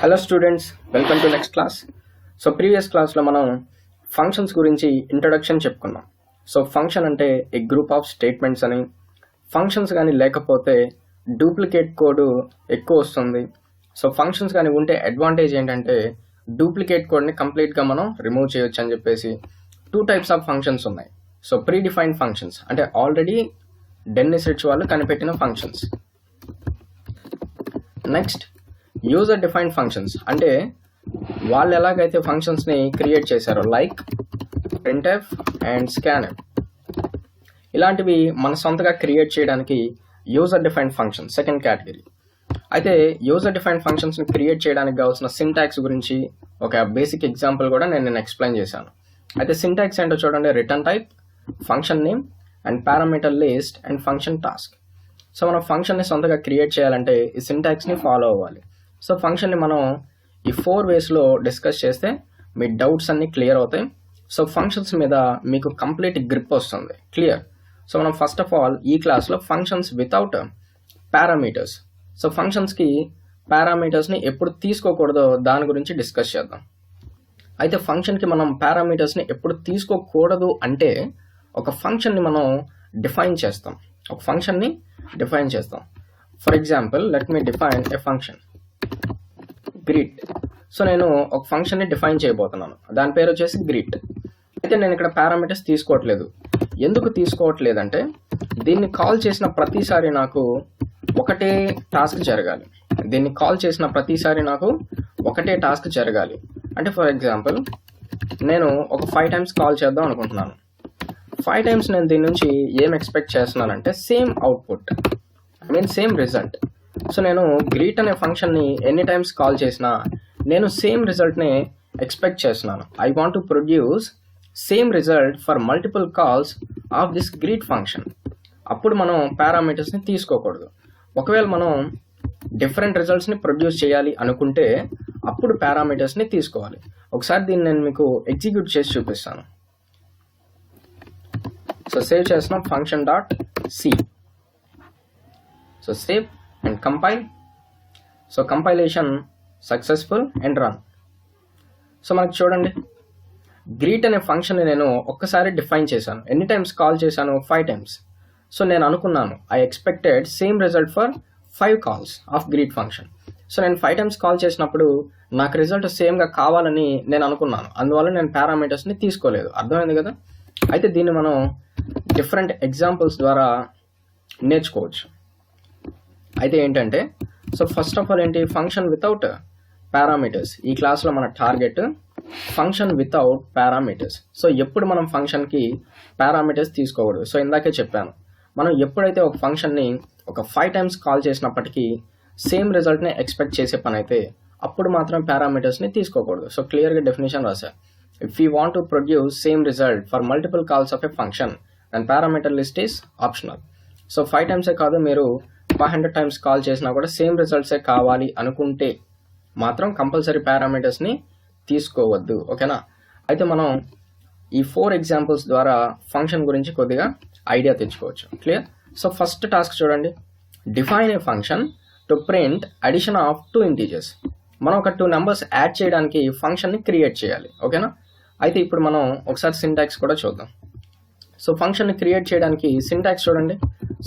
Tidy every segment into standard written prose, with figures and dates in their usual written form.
Hello students, welcome to next class. So previous క్లాస్లో మనం functions గురించి ఇంట్రడక్షన్ చెప్పుకున్నాం. సో ఫంక్షన్ అంటే ఏ గ్రూప్ ఆఫ్ స్టేట్మెంట్స్ అని, ఫంక్షన్స్ కానీ లేకపోతే డూప్లికేట్ కోడ్ ఎక్కువ వస్తుంది. సో ఫంక్షన్స్ కానీ ఉంటే అడ్వాంటేజ్ ఏంటంటే డూప్లికేట్ కోడ్ని కంప్లీట్గా మనం రిమూవ్ చేయొచ్చు అని చెప్పేసి 2 టైప్స్ ఆఫ్ ఫంక్షన్స్ ఉన్నాయి. సో ప్రీ డిఫైన్డ్ ఫంక్షన్స్ అంటే ఆల్రెడీ డెన్నిస్ రిచ్ వాళ్ళు కనిపెట్టిన functions. Next user defined functions అంటే వాళ్ళు ఎలాగైతే ఫంక్షన్స్ని క్రియేట్ చేశారో లైక్ printf అండ్ scanf, ఇలాంటివి మన సొంతగా క్రియేట్ చేయడానికి user defined function second category. అయితే యూజర్ డిఫైన్డ్ ఫంక్షన్స్ని క్రియేట్ చేయడానికి కావాల్సిన సింటాక్స్ గురించి ఒక బేసిక్ ఎగ్జాంపుల్ కూడా నేను ఎక్స్ప్లెయిన్ చేశాను. అయితే సింటాక్స్ ఏంటో చూడండి. Return type, function name and parameter list and function task. So మనం ఫంక్షన్ని సొంతగా క్రియేట్ చేయాలంటే ఈ సింటాక్స్ని ఫాలో అవ్వాలి. సో ఫంక్షన్ని మనం ఈ 4 వేస్లో డిస్కస్ చేస్తే మీ డౌట్స్ అన్నీ క్లియర్ అవుతాయి. సో ఫంక్షన్స్ మీద మీకు కంప్లీట్ గ్రిప్ వస్తుంది, క్లియర్. సో మనం ఫస్ట్ ఆఫ్ ఆల్ ఈ క్లాస్లో ఫంక్షన్స్ వితౌట్ పారామీటర్స్, సో ఫంక్షన్స్కి పారామీటర్స్ని ఎప్పుడు తీసుకోకూడదో దాని గురించి డిస్కస్ చేద్దాం. అయితే ఫంక్షన్కి మనం పారామీటర్స్ని ఎప్పుడు తీసుకోకూడదు అంటే ఒక ఫంక్షన్ని మనం డిఫైన్ చేస్తాం. ఒక ఫంక్షన్ని డిఫైన్ చేస్తాం. For example let me define a function greet. So నేను ఒక ఫంక్షన్ని డిఫైన్ చేయబోతున్నాను, దాని పేరు వచ్చేసి గ్రీట్. అయితే నేను ఇక్కడ పారామీటర్స్ తీసుకోవట్లేదు. ఎందుకు తీసుకోవట్లేదంటే దీన్ని కాల్ చేసిన ప్రతిసారి నాకు ఒకటే టాస్క్ జరగాలి. దీన్ని కాల్ చేసిన ప్రతిసారి నాకు ఒకటే టాస్క్ జరగాలి. అంటే ఫర్ ఎగ్జాంపుల్ నేను ఒక 5 టైమ్స్ కాల్ చేద్దాం అనుకుంటున్నాను. 5 టైమ్స్ నేను దీని నుంచి ఏం ఎక్స్పెక్ట్ చేస్తున్నానంటే same output, same result. So నేను గ్రీట్ అనే ఫంక్షన్ని ఎన్ని టైమ్స్ కాల్ చేసినా నేను సేమ్ రిజల్ట్ని ఎక్స్పెక్ట్ చేస్తున్నాను. I want to produce same result for multiple calls of this greet function. అప్పుడు మనం పారామీటర్స్ని తీసుకోకూడదు. ఒకవేళ మనం డిఫరెంట్ రిజల్ట్స్ని ప్రొడ్యూస్ చేయాలి అనుకుంటే అప్పుడు పారామీటర్స్ని తీసుకోవాలి. ఒకసారి దీన్ని నేను మీకు ఎగ్జిక్యూట్ చేసి చూపిస్తాను. సో సేవ్ చేస్తున్నాం function dot C. So save and compile. So compilation successful and run. So మనకి చూడండి గ్రీట్ అనే ఫంక్షన్ని నేను ఒక్కసారి డిఫైన్ చేశాను. ఎన్ని టైమ్స్ కాల్ చేశాను? 5 టైమ్స్. సో నేను అనుకున్నాను I expected same result for 5 calls of greet function. So నేను 5 టైమ్స్ కాల్ చేసినప్పుడు నాకు రిజల్ట్ సేమ్గా కావాలని నేను అనుకున్నాను. అందువల్ల నేను పారామీటర్స్ని తీసుకోలేదు. అర్థమైంది కదా? అయితే దీన్ని మనం డిఫరెంట్ ఎగ్జాంపుల్స్ ద్వారా నేర్చుకోవచ్చు. అయితే ఏంటంటే సో ఫస్ట్ ఆఫ్ ఆల్ ఏంటి, ఫంక్షన్ వితౌట్ పారామీటర్స్. ఈ క్లాస్లో మన target function without parameters. So ఎప్పుడు మనం ఫంక్షన్కి పారామీటర్స్ తీసుకోకూడదు. సో ఇందాకే చెప్పాను, మనం ఎప్పుడైతే ఒక ఫంక్షన్ని ఒక 5 టైమ్స్ కాల్ చేసినప్పటికీ సేమ్ రిజల్ట్ని ఎక్స్పెక్ట్ చేసే పని అయితే అప్పుడు మాత్రం పారామీటర్స్ని తీసుకోకూడదు. సో క్లియర్గా డెఫినేషన్ రాశా. If you want to produce same result for multiple calls of a function and parameter list is optional. So 5 టైమ్సే కాదు, మీరు 500 టైమ్స్ కాల్ చేసినా కూడా సేమ్ రిజల్ట్సే కావాలి అనుకుంటే మాత్రం కంపల్సరీ పారామీటర్స్ని తీసుకోవద్దు. ఓకేనా? అయితే మనం ఈ 4 ఎగ్జాంపుల్స్ ద్వారా ఫంక్షన్ గురించి కొద్దిగా ఐడియా తెచ్చుకోవచ్చు, క్లియర్. సో ఫస్ట్ టాస్క్ చూడండి, define a function to print addition of 2 integers. మనం ఒక 2 నెంబర్స్ యాడ్ చేయడానికి ఫంక్షన్ని క్రియేట్ చేయాలి. ఓకేనా? అయితే ఇప్పుడు మనం ఒకసారి సింటాక్స్ కూడా చూద్దాం. సో ఫంక్షన్ని క్రియేట్ చేయడానికి సింటాక్స్ చూడండి.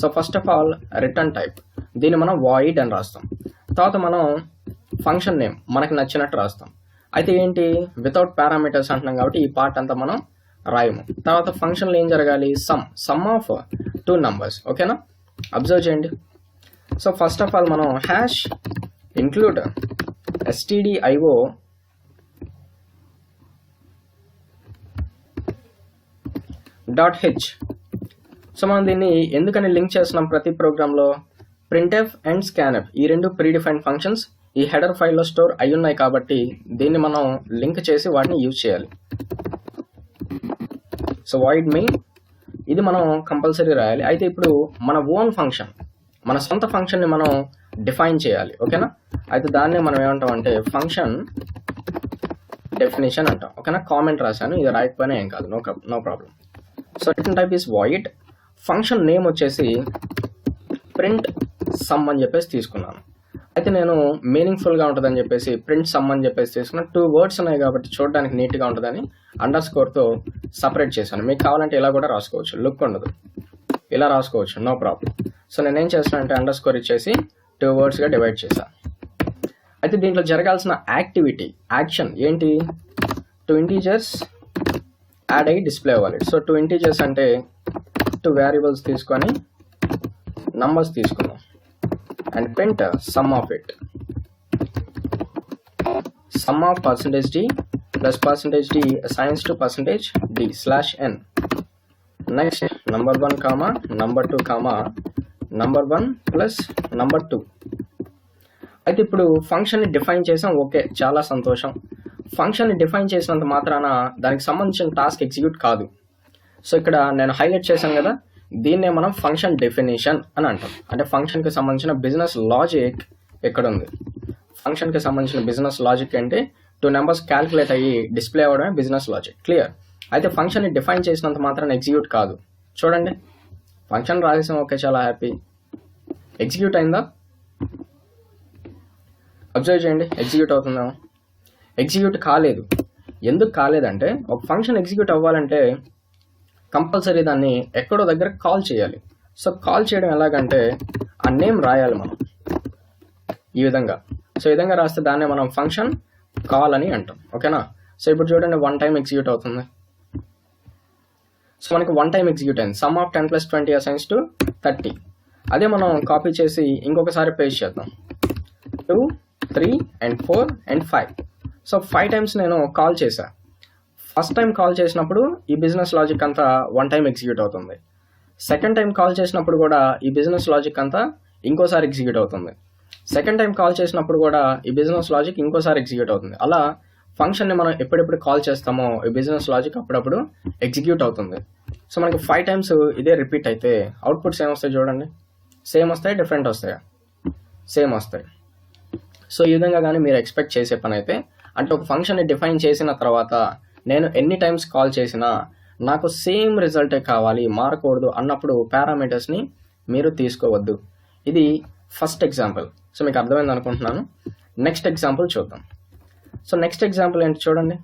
So first of all return type, దీన్ని మనం వాయిడ్ అని రాస్తాం. తర్వాత మనం ఫంక్షన్ నేమ్ మనకి నచ్చినట్టు రాస్తాం. అయితే ఏంటి, వితౌట్ పారామీటర్స్ అంటున్నాం కాబట్టి ఈ పార్ట్ అంతా మనం రాయము. తర్వాత ఫంక్షన్లో ఏం జరగాలి, సమ్ ఆఫ్ 2 నంబర్స్. ఓకేనా? అబ్జర్వ్ చేయండి. సో ఫస్ట్ ఆఫ్ ఆల్ మనం hash include stdio .h. So మనం దీన్ని ఎందుకని లింక్ చేస్తున్నాం ప్రతి ప్రోగ్రాంలో, printf అండ్ scanf ఈ 2 ప్రీడిఫైన్డ్ ఫంక్షన్స్ ఈ హెడర్ ఫైల్లో స్టోర్ అయి ఉన్నాయి కాబట్టి దీన్ని మనం లింక్ చేసి వాటిని యూజ్ చేయాలి. సో వాయిడ్ మెయిన్ ఇది మనం కంపల్సరీ రాయాలి. అయితే ఇప్పుడు మన ఓన్ ఫంక్షన్, మన సొంత ఫంక్షన్ని మనం డిఫైన్ చేయాలి. ఓకేనా? అయితే దాన్నే మనం ఏమంటాం అంటే ఫంక్షన్ డెఫినేషన్ అంటాం. ఓకేనా? కామెంట్ రాశాను, ఇది రాయకపోయినా ఏం కాదు, no problem. So return type is void. Function name వచ్చేసి ప్రింట్ సమ్ అని చెప్పేసి తీసుకున్నాను. అయితే నేను మీనింగ్ఫుల్గా ఉంటుందని చెప్పేసి ప్రింట్ సమ్ అని చెప్పేసి తీసుకున్న 2 వర్డ్స్ ఉన్నాయి కాబట్టి చూడడానికి నీట్గా ఉంటుందని అండర్ స్కోర్తో సపరేట్ చేశాను. మీకు కావాలంటే ఇలా కూడా రాసుకోవచ్చు, లుక్ ఉండదు, ఇలా రాసుకోవచ్చు, నో ప్రాబ్లం. సో నేనేం చేస్తానంటే అండర్ స్కోర్ ఇచ్చేసి 2 వర్డ్స్గా డివైడ్ చేశాను. అయితే దీంట్లో జరగాల్సిన యాక్టివిటీ, యాక్షన్ ఏంటి? 2 ఇంటీజర్స్ యాడ్ అయ్యి డిస్ప్లే అవ్వాలి. సో 2 ఇంటీజర్స్ అంటే 2 వేరియబుల్స్ తీసుకొని నంబర్స్ తీసుకున్నాం and print sum of it. Sum of %d plus %d assigns to %d /n. Next, number 1 comma number 2 comma number 1 plus number 2. అయితే ఇప్పుడు ఫంక్షన్ని define చేసాం, ఓకే, చాలా సంతోషం. ఫంక్షన్ని డిఫైన్ చేసినంత మాత్రాన దానికి సంబంధించిన టాస్క్ ఎగ్జిక్యూట్ కాదు. సో ఇక్కడ నేను హైలైట్ చేశాను కదా, దీన్నే మనం ఫంక్షన్ డెఫినేషన్ అని అంటాం. అంటే ఫంక్షన్కి సంబంధించిన బిజినెస్ లాజిక్ ఎక్కడ ఉంది? ఫంక్షన్కి సంబంధించిన బిజినెస్ లాజిక్ అంటే 2 నెంబర్స్ క్యాల్కులేట్ అయ్యి డిస్ప్లే అవ్వడమే బిజినెస్ లాజిక్. క్లియర్? అయితే ఫంక్షన్ని డిఫైన్ చేసినంత మాత్రాన ఎగ్జిక్యూట్ కాదు. చూడండి, ఫంక్షన్ రాసేసాం, ఓకే, చాలా హ్యాపీ. ఎగ్జిక్యూట్ అయిందా? అబ్జర్వ్ చేయండి, ఎగ్జిక్యూట్ అవుతుందేమో. ఎగ్జిక్యూట్ కాలేదు. ఎందుకు కాలేదంటే ఒక ఫంక్షన్ ఎగ్జిక్యూట్ అవ్వాలంటే కంపల్సరీ దాన్ని ఎక్కడో దగ్గర కాల్ చేయాలి. సో కాల్ చేయడం ఎలాగంటే ఆ నేమ్ రాయాలి మనం ఈ విధంగా. సో ఈ విధంగా రాస్తే దాన్నే మనం ఫంక్షన్ కాల్ అని అంటాం. ఓకేనా? సో ఇప్పుడు చూడండి, 1 టైం ఎగ్జిక్యూట్ అవుతుంది. సో మనకి 1 టైం ఎగ్జిక్యూట్ అయింది. Some of 10 + 20 assigns to 30. అదే మనం కాపీ చేసి ఇంకొకసారి పేస్ట్ చేద్దాం. 2, 3 and 4 and 5. సో 5 టైమ్స్ నేను కాల్ చేశా. ఫస్ట్ టైం కాల్ చేసినప్పుడు ఈ బిజినెస్ లాజిక్ అంతా 1 టైం ఎగ్జిక్యూట్ అవుతుంది. సెకండ్ టైం కాల్ చేసినప్పుడు కూడా ఈ బిజినెస్ లాజిక్ అంతా ఇంకోసారి ఎగ్జిక్యూట్ అవుతుంది. సెకండ్ టైం కాల్ చేసినప్పుడు కూడా ఈ బిజినెస్ లాజిక్ ఇంకోసారి ఎగ్జిక్యూట్ అవుతుంది. అలా ఫంక్షన్ని మనం ఎప్పుడెప్పుడు కాల్ చేస్తామో ఈ బిజినెస్ లాజిక్ అప్పుడప్పుడు ఎగ్జిక్యూట్ అవుతుంది. సో మనకి 5 టైమ్స్ ఇదే రిపీట్ అయితే అవుట్పుట్స్ ఏమొస్తాయి చూడండి. సేమ్ వస్తాయి, డిఫరెంట్ వస్తాయా? సేమ్ వస్తాయి. సో ఈ విధంగా కానీ మీరు ఎక్స్పెక్ట్ చేసే పని అయితే, అంటే ఒక ఫంక్షన్ని డిఫైన్ చేసిన తర్వాత నేను ఎన్ని టైమ్స్ కాల్ చేసినా నాకు సేమ్ రిజల్టే కావాలి, మారకూడదు అన్నప్పుడు పారామీటర్స్ని మీరు తీసుకోవద్దు. ఇది ఫస్ట్ ఎగ్జాంపుల్. సో మీకు అర్థమైంది అనుకుంటున్నాను. నెక్స్ట్ ఎగ్జాంపుల్ చూద్దాం. సో నెక్స్ట్ ఎగ్జాంపుల్ ఏంటి చూడండి.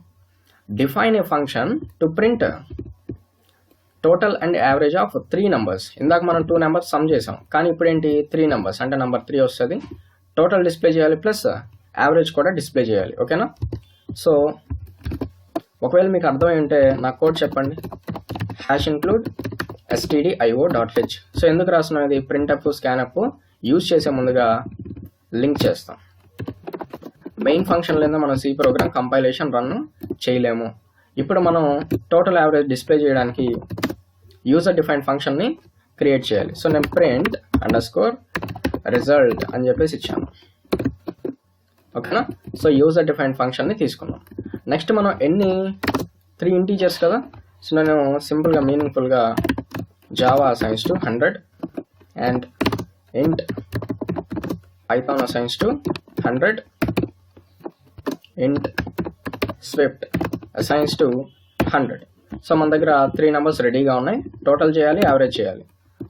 Define a function to print total and average of 3 numbers. ఇందాక మనం 2 నెంబర్స్ సమ్ చేసాం, కానీ ఇప్పుడు ఏంటి 3 నెంబర్స్ అంటే నెంబర్ 3 వస్తుంది. టోటల్ డిస్ప్లే చేయాలి ప్లస్ యావరేజ్ కూడా డిస్ప్లే చేయాలి. ఓకేనా? సో ఒకవేళ మీకు అర్థమై ఉంటే నా కోడ్ చెప్పండి. #include stdio.h. సో ఎందుకు రాస్తున్నాం ఇది? printf, scanf యూజ్ చేసే ముందుగా లింక్ చేస్తాం. మెయిన్ ఫంక్షన్ లేదా మనం సి ప్రోగ్రామ్ కంపైలేషన్ రన్ చేయలేము. ఇప్పుడు మనం టోటల్ యావరేజ్ డిస్ప్లే చేయడానికి యూజర్ డిఫైన్డ్ ఫంక్షన్ని క్రియేట్ చేయాలి. సో నేను print _result అని చెప్పేసి ఇచ్చాను. ఓకేనా? సో యూజర్ డిఫైన్డ్ ఫంక్షన్ని తీసుకున్నాం. నెక్స్ట్ మనం 3 ఇంటీజర్స్ కదా. సో నేను సింపుల్గా మీనింగ్ఫుల్గా Java assigns to 100 and int python assigns to 100 int swift assigns to 100. So మన దగ్గర 3 నెంబర్స్ రెడీగా ఉన్నాయి. టోటల్ చేయాలి, యావరేజ్ చేయాలి.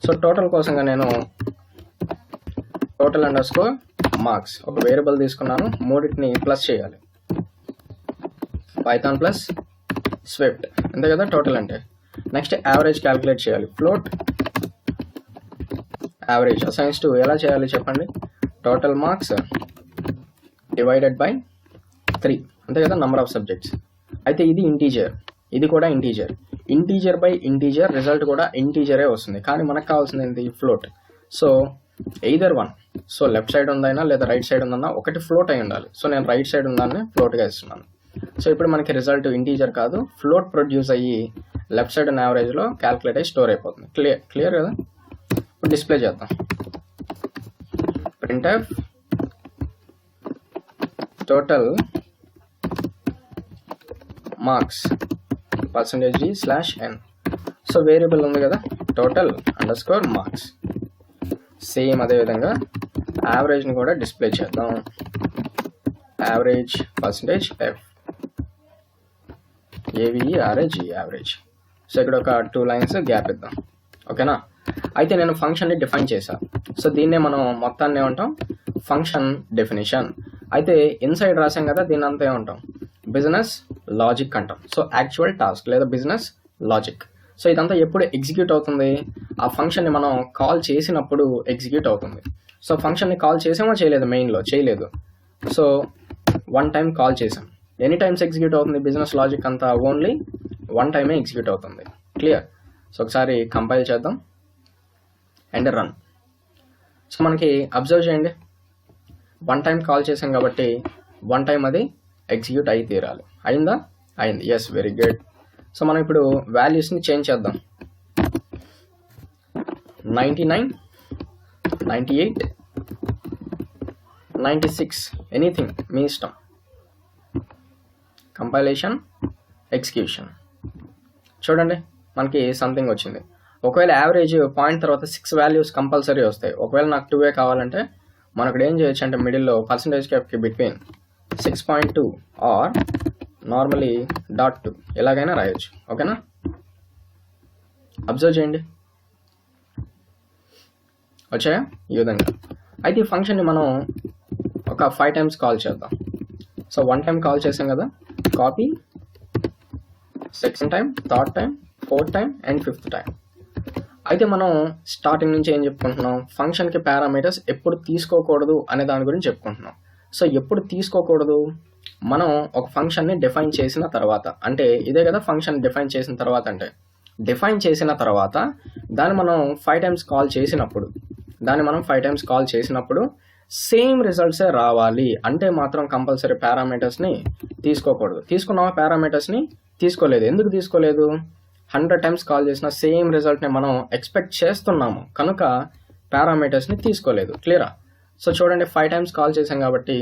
సో టోటల్ కోసంగా నేను టోటల్ _marks ఒక వేరియబుల్ తీసుకున్నాను. మూడింటిని ప్లస్ చేయాలి. పైథాన్ ప్లస్ స్విఫ్ట్, అంతే కదా టోటల్ అంటే. నెక్స్ట్ యావరేజ్ క్యాలిక్యులేట్ చేయాలి. ఫ్లోట్ యావరేజ్ assigns to ఎలా చేయాలి చెప్పండి? టోటల్ మార్క్స్ డివైడెడ్ బై 3, అంతే కదా నంబర్ ఆఫ్ సబ్జెక్ట్స్. అయితే ఇది ఇంటీజర్, ఇది కూడా integer. Integer by integer result కూడా ఇంటీజరే వస్తుంది. కానీ మనకు కావాల్సింది ఏంటి? Float. So either one. So left side ఉందైనా లేదా రైట్ సైడ్ ఉందన్నా ఒకటి ఫ్లోట్ అయి ఉండాలి. సో నేను రైట్ సైడ్ ఉందాన్ని ఫ్లోట్గా ఇస్తున్నాను. సో ఇప్పుడు మనకి రిజల్ట్ ఇంటీజర్ కాదు, ఫ్లోట్ ప్రొడ్యూస్ అయ్యి లెఫ్ట్ సైడ్ అండ్ యావరేజ్లో క్యాల్కులేట్ అయ్యి స్టోర్ అయిపోతుంది. క్లియర్ కదా? ఇప్పుడు డిస్ప్లే చేద్దాం. printf total marks %d/n. So variable ఉంది కదా టోటల్ _marks. సేమ్ అదేవిధంగా యావరేజ్ని కూడా డిస్ప్లే చేద్దాం. Average %f AVERAGE average. So ఇక్కడ ఒక 2 లైన్స్ గ్యాప్ ఇద్దాం. ఓకేనా? అయితే నేను ఫంక్షన్ని డిఫైన్ చేశాను. సో దీన్నే మనం మొత్తాన్ని ఏమంటాం? Function definition. అయితే ఇన్సైడ్ రాసాం కదా, దీని అంతా ఏమంటాం, బిజినెస్ లాజిక్ అంటాం. సో యాక్చువల్ టాస్క్ లేదా బిజినెస్ లాజిక్. సో ఇదంతా ఎప్పుడు ఎగ్జిక్యూట్ అవుతుంది, ఆ ఫంక్షన్ని మనం కాల్ చేసినప్పుడు ఎగ్జిక్యూట్ అవుతుంది. సో ఫంక్షన్ని కాల్ చేసామో చేయలేదు, మెయిన్లో చేయలేదు. సో వన్ టైం కాల్ చేసాం. ఎనీ టైమ్స్ ఎగ్జిక్యూట్ అవుతుంది బిజినెస్ లాజిక్ అంతా, ఓన్లీ వన్ టైమే ఎగ్జిక్యూట్ అవుతుంది. క్లియర్. సో ఒకసారి కంపైల్ చేద్దాం అండ్ రన్. సో మనకి అబ్జర్వ్ చేయండి, వన్ టైం కాల్ చేసాం కాబట్టి వన్ టైం అది ఎగ్జిక్యూట్ అయి తీరాలి. అయిందా? అయింది. Yes, very good. సో మనం ఇప్పుడు వాల్యూస్ని చేంజ్ చేద్దాం. 99, 98, 96, ఎనీథింగ్ మీ ఇష్టం. Compilation, execution. చూడండి మనకి సంథింగ్ వచ్చింది. ఒకవేళ యావరేజ్ పాయింట్ తర్వాత 6 వాల్యూస్ కంపల్సరీ వస్తాయి. ఒకవేళ నాకు 2 కావాలంటే మనం ఇక్కడ ఏం చేయొచ్చు అంటే మిడిల్లో పర్సంటేజ్కి బిట్వీన్ 6.2 ఆర్ నార్మలీ .2 ఎలాగైనా రాయొచ్చు. ఓకేనా? అబ్జర్వ్ చేయండి, వచ్చాయా ఈ విధంగా. అయితే ఈ ఫంక్షన్ని మనం ఒక 5 టైమ్స్ కాల్ చేద్దాం. సో వన్ టైం కాల్ చేసాం కదా, copy, second time, third time, fourth time and fifth time. అయితే మనం స్టార్టింగ్ నుంచి ఏం చెప్పుకుంటున్నాం, ఫంక్షన్కి పారామీటర్స్ ఎప్పుడు తీసుకోకూడదు అనే దాని గురించి చెప్పుకుంటున్నాం. సో ఎప్పుడు తీసుకోకూడదు, మనం ఒక ఫంక్షన్ని డిఫైన్ చేసిన తర్వాత, అంటే ఇదే కదా ఫంక్షన్ డిఫైన్ చేసిన తర్వాత అంటే, డిఫైన్ చేసిన తర్వాత దాన్ని మనం 5 టైమ్స్ కాల్ చేసినప్పుడు సేమ్ రిజల్ట్సే రావాలి అంటే మాత్రం కంపల్సరీ పారామీటర్స్ని తీసుకోకూడదు. తీసుకున్నామా పారామీటర్స్ని? తీసుకోలేదు. ఎందుకు తీసుకోలేదు? 100 టైమ్స్ కాల్ చేసిన సేమ్ రిజల్ట్ని మనం ఎక్స్పెక్ట్ చేస్తున్నాము కనుక పారామీటర్స్ని తీసుకోలేదు. క్లియరా? సో చూడండి, 5 టైమ్స్ కాల్ చేసాం కాబట్టి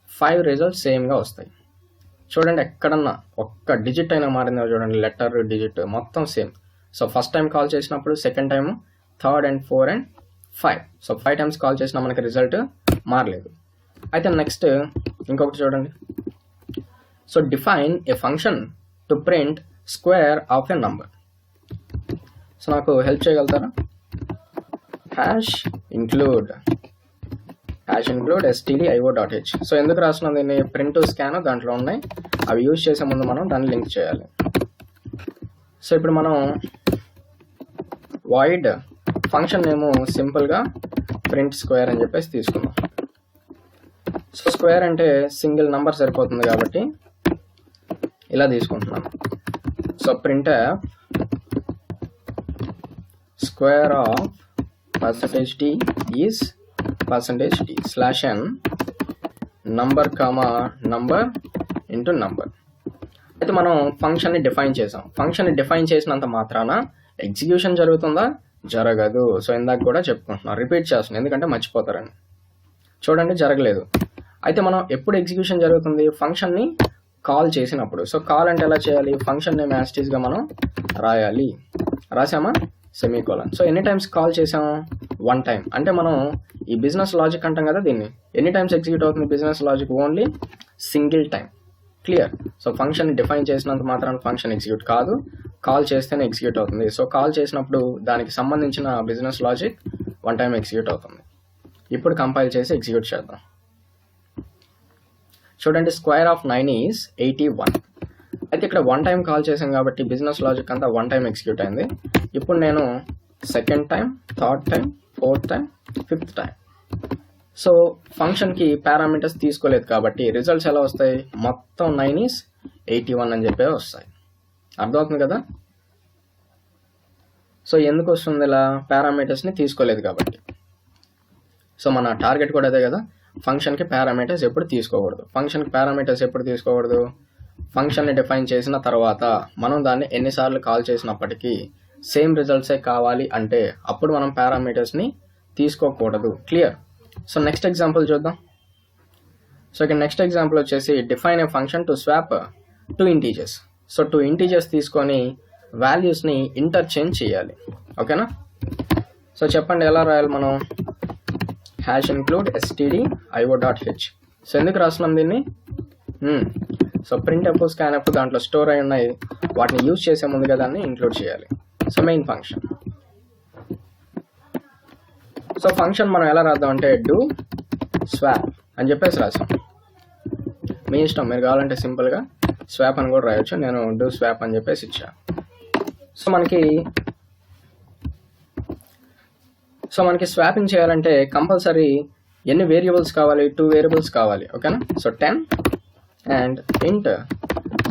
5 రిజల్ట్స్ సేమ్గా వస్తాయి. చూడండి, ఎక్కడన్నా ఒక్క డిజిట్ అయినా మారిందో చూడండి, లెటర్, డిజిట్ మొత్తం same. So first time call చేసినప్పుడు, second time, third and 4 and 5. So 5 times call చేసినా మనకి రిజల్ట్ మారలేదు. అయితే నెక్స్ట్ ఇంకొకటి చూడండి. So define a function to print square of a number. So నాకు హెల్ప్ చేయగలుగుతారా? Hash include stdio.h. సో ఎందుకు రాస్తున్నాం దీన్ని? ప్రింట్, స్కాన్ దాంట్లో ఉన్నాయి, అవి యూజ్ చేసే ముందు మనం దాన్ని లింక్ చేయాలి. సో ఇప్పుడు మనం వాయిడ్ ఫంక్షన్ నేము సింపుల్గా ప్రింట్ స్క్వేర్ అని చెప్పేసి తీసుకుందాం. సో స్క్వేర్ అంటే సింగిల్ నంబర్ సరిపోతుంది కాబట్టి ఇలా తీసుకుంటున్నాను. So print square of %t is %t /n number comma number into number. అయితే మనం ఫంక్షన్ని డిఫైన్ చేసాం. ఫంక్షన్ని డిఫైన్ చేసినంత మాత్రాన ఎగ్జిక్యూషన్ జరుగుతుందా? జరగదు. సో ఇందాక కూడా చెప్పుకుంటున్నాం, రిపీట్ చేస్తున్నాం ఎందుకంటే మర్చిపోతారని. చూడండి, జరగలేదు. అయితే మనం ఎప్పుడు ఎగ్జిక్యూషన్ జరుగుతుంది? ఫంక్షన్ని కాల్ చేసినప్పుడు. సో కాల్ అంటే ఎలా చేయాలి? ఫంక్షన్ నేమ్ యాస్టీస్గా మనం రాయాలి. రాసామా? సెమీకోలన్. సో ఎన్ని టైమ్స్ కాల్ చేసాము? 1 టైం. అంటే మనం ఈ బిజినెస్ లాజిక్ అంటాం కదా, దీన్ని ఎన్ని టైమ్స్ ఎగ్జిక్యూట్ అవుతుంది business logic? Only single time. Clear? So function define చేసినంత మాత్రాన ఫంక్షన్ ఎగ్జిక్యూట్ కాదు, కాల్ చేస్తేనే ఎగ్జిక్యూట్ అవుతుంది. సో కాల్ చేసినప్పుడు దానికి సంబంధించిన బిజినెస్ లాజిక్ 1 టైం ఎగ్జిక్యూట్ అవుతుంది. ఇప్పుడు కంపైల్ చేసి ఎగ్జిక్యూట్ చేద్దాం. చూడండి, స్క్వేర్ ఆఫ్ 9 ఈజ్ 81. అయితే ఇక్కడ 1 టైం కాల్ చేసాం కాబట్టి బిజినెస్ లాజిక్ అంతా 1 టైం ఎగ్జిక్యూట్ అయింది. ఇప్పుడు నేను second time, third time, fourth time, fifth time. So ఫంక్షన్కి పారామీటర్స్ తీసుకోలేదు కాబట్టి రిజల్ట్స్ ఎలా వస్తాయి? మొత్తం 9 ఈజ్ 81 అని చెప్పే వస్తాయి. అర్థమవుతుంది కదా? సో ఎందుకు వస్తుంది ఇలా? పారామీటర్స్ని తీసుకోలేదు కాబట్టి. సో మన టార్గెట్ కూడా అదే కదా, ఫంక్షన్కి పారామీటర్స్ ఎప్పుడు తీసుకోకూడదు. ఫంక్షన్కి పారామీటర్స్ ఎప్పుడు తీసుకోకూడదు? ఫంక్షన్ని డిఫైన్ చేసిన తర్వాత మనం దాన్ని ఎన్నిసార్లు కాల్ చేసినప్పటికీ సేమ్ రిజల్ట్సే కావాలి అంటే అప్పుడు మనం పారామీటర్స్ని తీసుకోకూడదు. క్లియర్? సో నెక్స్ట్ ఎగ్జాంపుల్ చూద్దాం. సో ఇక్కడ నెక్స్ట్ ఎగ్జాంపుల్ వచ్చేసి define a function to swap 2 integers. So 2 integers తీసుకొని వాల్యూస్ని ఇంటర్చేంజ్ చేయాలి. ఓకేనా? సో చెప్పండి ఎలా రాయాలి మనం? Hash include stdio.h. సో ఎందుకు రాస్తున్నాం దీన్ని? So print F, scan F దాంట్లో స్టోర్ అయి ఉన్నాయి, వాటిని యూజ్ చేసే ముందుగా దాన్ని ఇంక్లూడ్ చేయాలి. So main function. So function మనం ఎలా రాద్దాం అంటే డూ స్వాప్ అని చెప్పేసి రాసాం. మీ ఇష్టం, మీరు కావాలంటే సింపుల్గా స్వాప్ అని కూడా రాయొచ్చు. నేను డూ స్వాప్ అని చెప్పేసి ఇచ్చా. సో మనకి స్వాపింగ్ చేయాలంటే కంపల్సరీ ఎన్ని వేరియబుల్స్ కావాలి? 2 వేరియబుల్స్ కావాలి. ఓకేనా? సో 10 అండ్ ఇంట్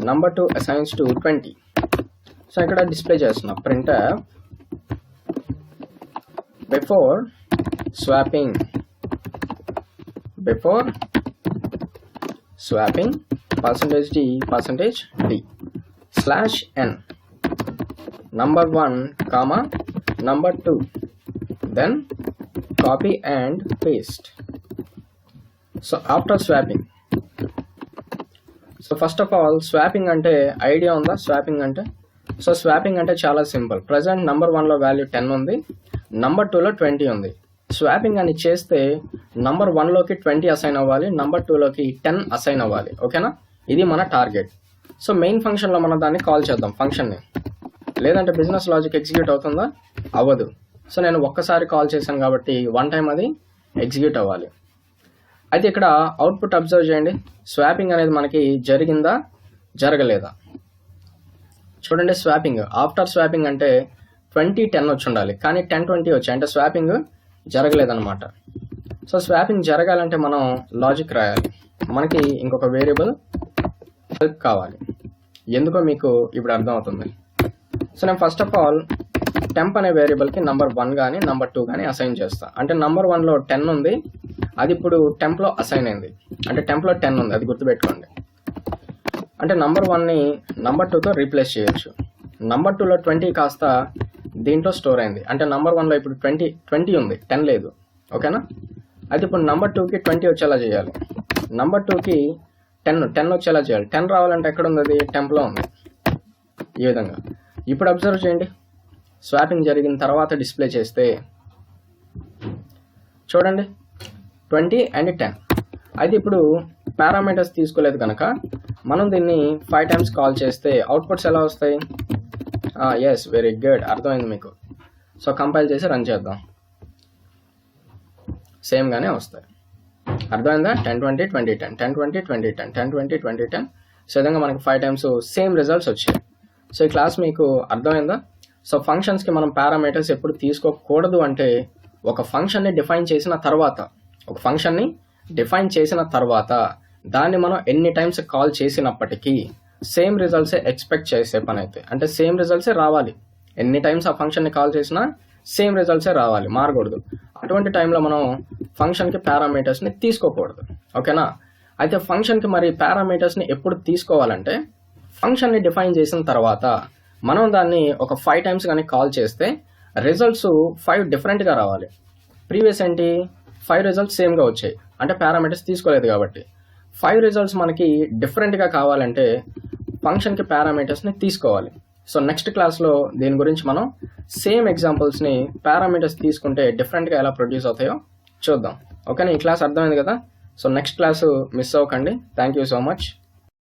number 2 assigns to 20. సో ఇక్కడ డిస్ప్లే చేస్తున్నా print before swapping %d %d /n number 1 comma number 2, then copy and paste. So after swapping, so first of all swapping అంటే idea ఉందా? Swapping అంటే swapping అంటే చాలా simple. Present number 1లో value 10 ఉంది, number 2లో 20 ఉంది. స్వాపింగ్ అని చేస్తే నంబర్ 1లోకి 20 అసైన్ అవ్వాలి, నంబర్ 2లోకి 10 అసైన్ అవ్వాలి. ఓకేనా? ఇది మన టార్గెట్. సో మెయిన్ ఫంక్షన్లో మనం దాన్ని కాల్ చేద్దాం ఫంక్షన్ని. లేదంటే బిజినెస్ లాజిక్ ఎగ్జిక్యూట్ అవుతుందా? అవ్వదు. సో నేను ఒక్కసారి కాల్ చేశాను కాబట్టి 1 టైం అది ఎగ్జిక్యూట్ అవ్వాలి. అయితే ఇక్కడ అవుట్పుట్ అబ్జర్వ్ చేయండి. స్వాపింగ్ అనేది మనకి జరిగిందా జరగలేదా? చూడండి, స్వాపింగ్ ఆఫ్టర్ స్వాపింగ్ అంటే 20-10 వచ్చి ఉండాలి, కానీ 10-20 వచ్చాయి, అంటే స్వాపింగ్ జరగలేదన్నమాట. సో స్వాపింగ్ జరగాలంటే మనం లాజిక్ రాయాలి. మనకి ఇంకొక వేరియబుల్ హెల్ప్ కావాలి. ఎందుకో మీకు ఇప్పుడు అర్థమవుతుంది. సో నేను ఫస్ట్ ఆఫ్ ఆల్ టెంప్ అనే వేరియబుల్కి నంబర్ 1 కానీ నంబర్ 2 కానీ అసైన్ చేస్తా. అంటే నంబర్ 1లో 10 ఉంది, అది ఇప్పుడు టెంప్లో అసైన్ అయింది. అంటే టెంప్లో 10 ఉంది, అది గుర్తుపెట్టుకోండి. అంటే నంబర్ 1ని నంబర్ 2తో రీప్లేస్ చేయొచ్చు. నంబర్ 2లో 20 కాస్త దీంట్లో స్టోర్ అయింది. అంటే నంబర్ 1లో ఇప్పుడు 20 ఉంది, 10 లేదు. ఓకేనా? అయితే ఇప్పుడు నంబర్ 2కి 20 వచ్చేలా చేయాలి, నంబర్ 2కి 10 వచ్చేలా చేయాలి. 10 రావాలంటే ఎక్కడ ఉంది? అది టెంప్లో ఉంది. ఈ విధంగా ఇప్పుడు అబ్జర్వ్ చేయండి. స్వాపింగ్ జరిగిన తర్వాత డిస్ప్లే చేస్తే చూడండి 20 and 10. అయితే ఇప్పుడు పారామీటర్స్ తీసుకోలేదు కనుక మనం దీన్ని 5 టైమ్స్ కాల్ చేస్తే అవుట్పుట్స్ ఎలా వస్తాయి? ఎస్, వెరీ గుడ్, అర్థమైంది మీకు. సో కంపైల్ చేసి రన్ చేద్దాం, సేమ్గానే వస్తాయి. అర్థమైందా? 10 20 20 10 10 20 20 10 10 20 20 10. సో విధంగా మనకి 5 టైమ్స్ సేమ్ రిజల్ట్స్ వచ్చాయి. సో ఈ క్లాస్ మీకు అర్థమైందా? సో ఫంక్షన్స్కి మనం పారామీటర్స్ ఎప్పుడు తీసుకోకూడదు అంటే ఒక ఫంక్షన్ని డిఫైన్ చేసిన తర్వాత దాన్ని మనం ఎన్ని టైమ్స్ కాల్ చేసినప్పటికీ సేమ్ రిజల్ట్సే ఎక్స్పెక్ట్ చేసే పని అయితే, అంటే సేమ్ రిజల్ట్సే రావాలి. ఎన్ని టైమ్స్ ఆ ఫంక్షన్ని కాల్ చేసినా సేమ్ రిజల్ట్సే రావాలి, మారకూడదు. అటువంటి టైంలో మనం ఫంక్షన్కి పారామీటర్స్ని తీసుకోకూడదు. ఓకేనా? అయితే ఫంక్షన్కి మరి పారామీటర్స్ని ఎప్పుడు తీసుకోవాలంటే ఫంక్షన్ని డిఫైన్ చేసిన తర్వాత మనం దాన్ని ఒక 5 టైమ్స్ కానీ కాల్ చేస్తే రిజల్ట్స్ 5 డిఫరెంట్గా రావాలి. ప్రీవియస్ ఏంటి? 5 రిజల్ట్స్ సేమ్గా వచ్చాయి, అంటే పారామీటర్స్ తీసుకోలేదు కాబట్టి. 5 రిజల్ట్స్ మనకి డిఫరెంట్గా కావాలంటే ఫంక్షన్కి పారామీటర్స్ని తీసుకోవాలి. సో నెక్స్ట్ క్లాస్లో దీని గురించి మనం సేమ్ ఎగ్జాంపుల్స్ని పారామీటర్స్ తీసుకుంటే డిఫరెంట్గా ఎలా ప్రొడ్యూస్ అవుతాయో చూద్దాం. ఓకేనా? ఈ క్లాస్ అర్థమైంది కదా? సో నెక్స్ట్ క్లాసు మిస్ అవ్వకండి. Thank you so much.